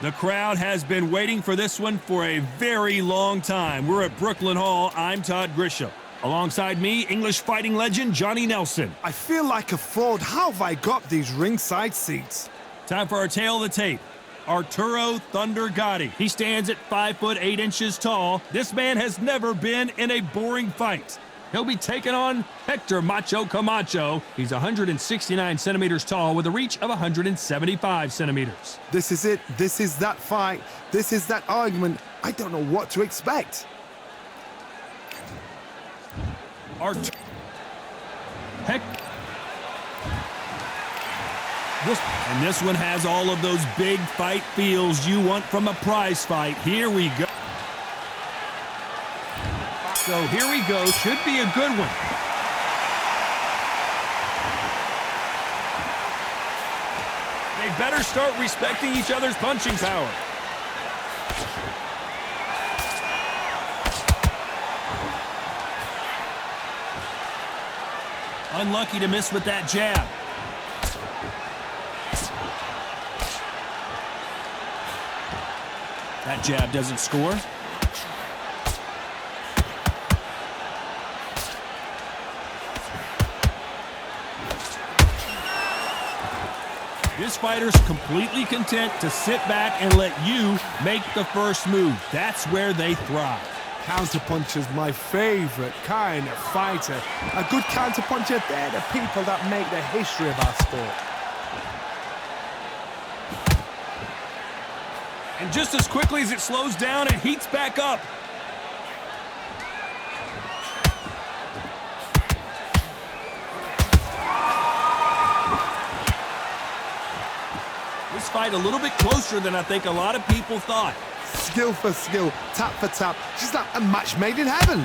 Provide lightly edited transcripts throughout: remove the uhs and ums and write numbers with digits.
The crowd has been waiting for this one for a very long time. We're at Brooklyn Hall. I'm Todd Grisham. Alongside me, English fighting legend Johnny Nelson. I feel like a fraud. How have I got these ringside seats? Time for our tale of the tape. Arturo Thunder Gatti. He stands at 5 foot 8 inches tall. This man has never been in a boring fight. He'll be taking on Hector Macho Camacho. He's 169 centimeters tall with a reach of 175 centimeters. This is it. This is that fight. This is that argument. I don't know what to expect. This one has all of those big fight feels you want from a prize fight. Here we go. So here we go. Should be a good one. They better start respecting each other's punching power. Unlucky to miss with that jab. That jab doesn't score. This fighter's completely content to sit back and let you make the first move. That's where they thrive. Counterpuncher's my favorite kind of fighter. A good counterpuncher, they're the people that make the history of our sport. And just as quickly as it slows down, it heats back up. This fight a little bit closer than I think a lot of people thought. Skill for skill, tap for tap, just like a match made in heaven.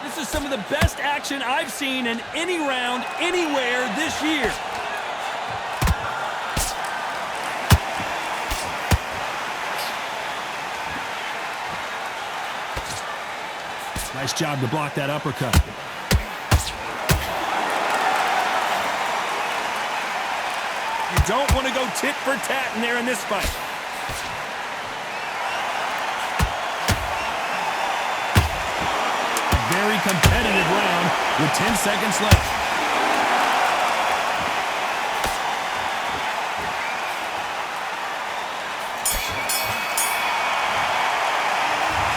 This is some of the best action I've seen in any round, anywhere this year. Nice job to block that uppercut. You don't want to go tit for tat in there in this fight. A very competitive round with 10 seconds left.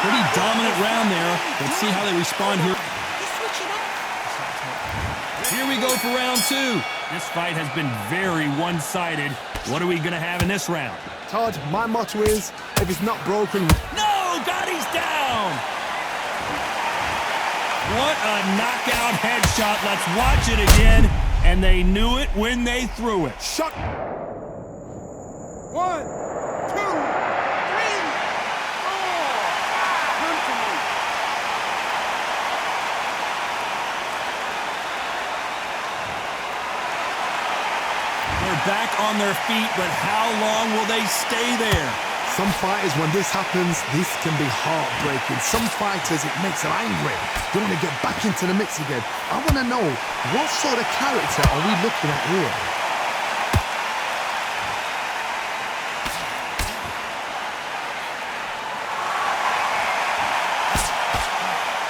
Pretty dominant round there. Let's see how they respond here. Here we go for round two. This fight has been very one-sided. What are we going to have in this round? Todd, my motto is, if it's not broken... No! Gotti's down! What a knockout headshot. Let's watch it again. And they knew it when they threw it. Shot! 1, 2, 3, 4! They're back on their feet, but how long will they stay there? Some fighters, when this happens, this can be heartbreaking. Some fighters, it makes them angry. They want to get back into the mix again. I want to know, what sort of character are we looking at here?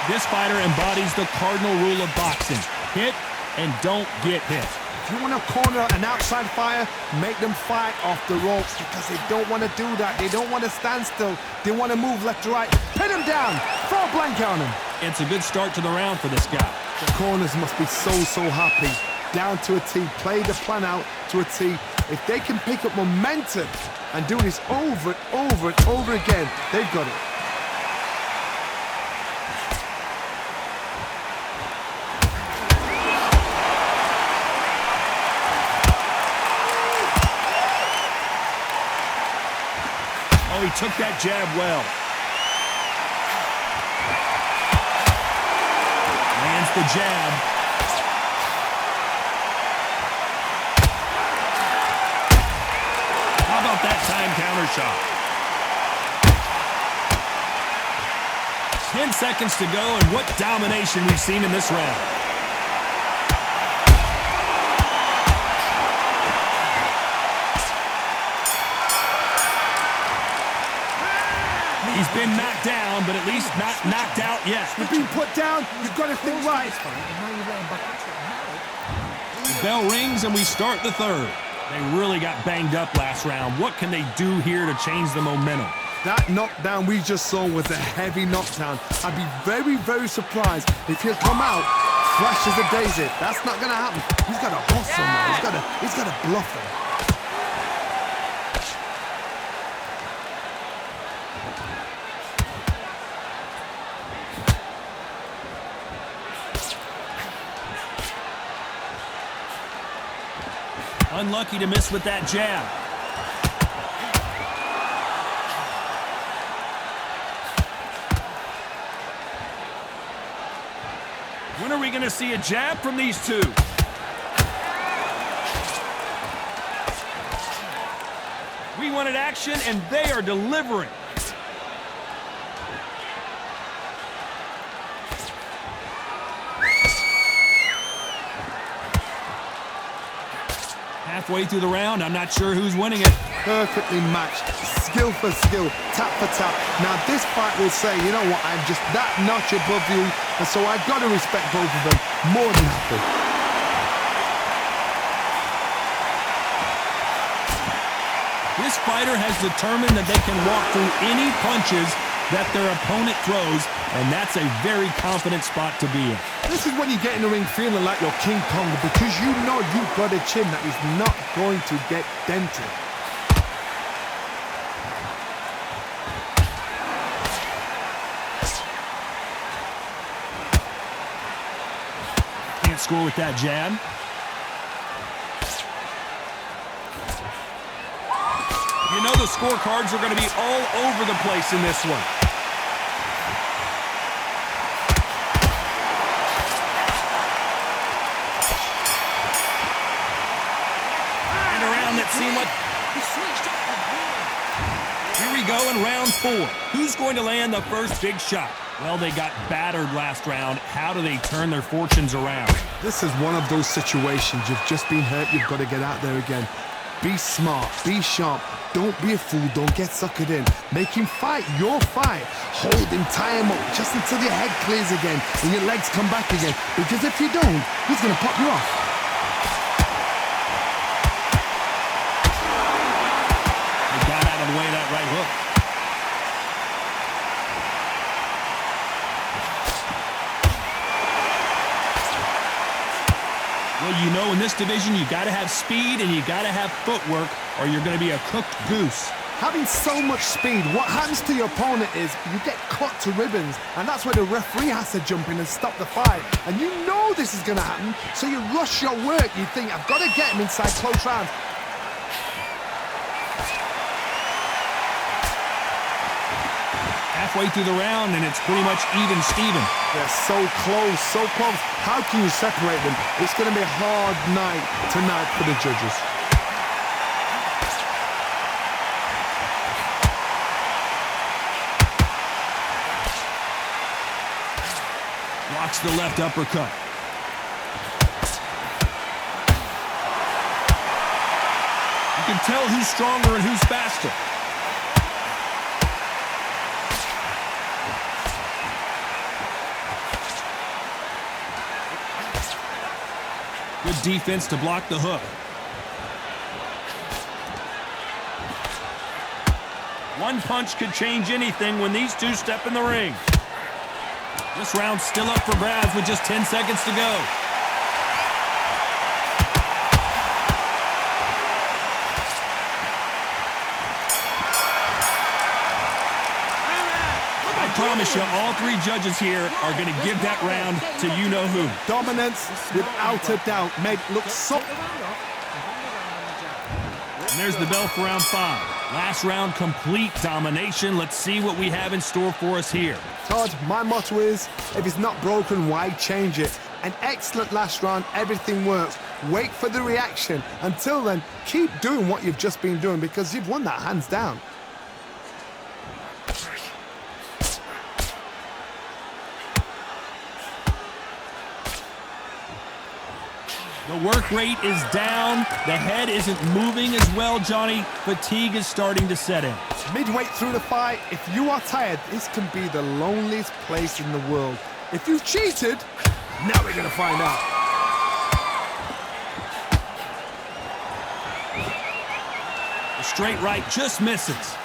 This fighter embodies the cardinal rule of boxing. Hit and don't get hit. If you want to corner an outside fighter, make them fight off the ropes because they don't want to do that. They don't want to stand still. They want to move left to right. Pin him down. Throw a blanket on him. It's a good start to the round for this guy. The corners must be so happy. Down to a T. Play the plan out to a T. If they can pick up momentum and do this over and over and over again, they've got it. Oh, he took that jab well. Lands the jab. How about that time counter shot? 10 seconds to go, and what domination we've seen in this round. He's been knocked down, but at least not knocked out yet. You've been put down, you've got to think right. The bell rings and we start the third. They really got banged up last round. What can they do here to change the momentum? That knockdown we just saw was a heavy knockdown. I'd be very, very surprised if he'll come out fresh as a daisy. That's not going to happen. He's got to hustle, man. He's got to bluff him. Unlucky to miss with that jab. When are we going to see a jab from these two? We wanted action, and they are delivering. Halfway through the round, I'm not sure who's winning it. Perfectly matched, skill for skill, tap for tap. Now this fight will say, you know what, I'm just that notch above you, and so I've got to respect both of them more than happy. This fighter has determined that they can walk through any punches that their opponent throws, and that's a very confident spot to be in. This is when you get in the ring feeling like you're King Kong, because you know you've got a chin that is not going to get dented. Can't score with that jab. You know the scorecards are going to be all over the place in this one. And a round that seemed like... Here we go in round 4. Who's going to land the first big shot? Well, they got battered last round. How do they turn their fortunes around? This is one of those situations. You've just been hurt. You've got to get out there again. Be smart. Be sharp. Don't be a fool. Don't get suckered in. Make him fight your fight. Hold him, tie him up just until your head clears again and your legs come back again. Because if you don't, he's going to pop you off. They got out of the way of that right hook. Well, you know, in this division, you got to have speed and you got to have footwork, or you're going to be a cooked goose. Having so much speed, what happens to your opponent is you get cut to ribbons, and that's where the referee has to jump in and stop the fight. And you know this is going to happen, so you rush your work. You think, I've got to get him inside close rounds. Halfway through the round, and it's pretty much even Steven. They're so close, so close. How can you separate them? It's going to be a hard night tonight for the judges. Blocks the left uppercut. You can tell who's stronger and who's faster. Good defense to block the hook. One punch could change anything when these two step in the ring. This round's still up for grabs with just 10 seconds to go. I promise you, all three judges here are going to give that round to you-know-who. Dominance, without a doubt, made look so... And there's the bell for round 5. Last round, complete domination. Let's see what we have in store for us here. Todd, my motto is, if it's not broken, why change it? An excellent last round, everything works. Wait for the reaction. Until then, keep doing what you've just been doing, because you've won that hands down. The work rate is down. The head isn't moving as well, Johnny. Fatigue is starting to set in. Midway through the fight, if you are tired, this can be the loneliest place in the world. If you cheated, now we're gonna find out. The straight right just misses.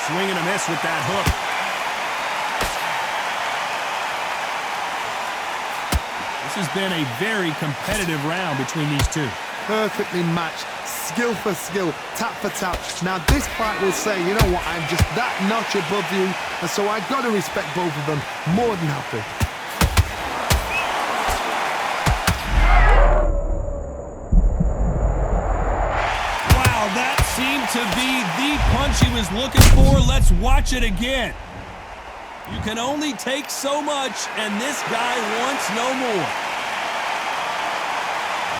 Swing and a miss with that hook. This has been a very competitive round between these two. Perfectly matched, skill for skill, tap for tap. Now this fight will say, you know what, I'm just that notch above you, and so I gotta respect both of them more than happy. Wow, that seemed to be the punch he was looking for. Let's watch it again. You can only take so much, and this guy wants no more.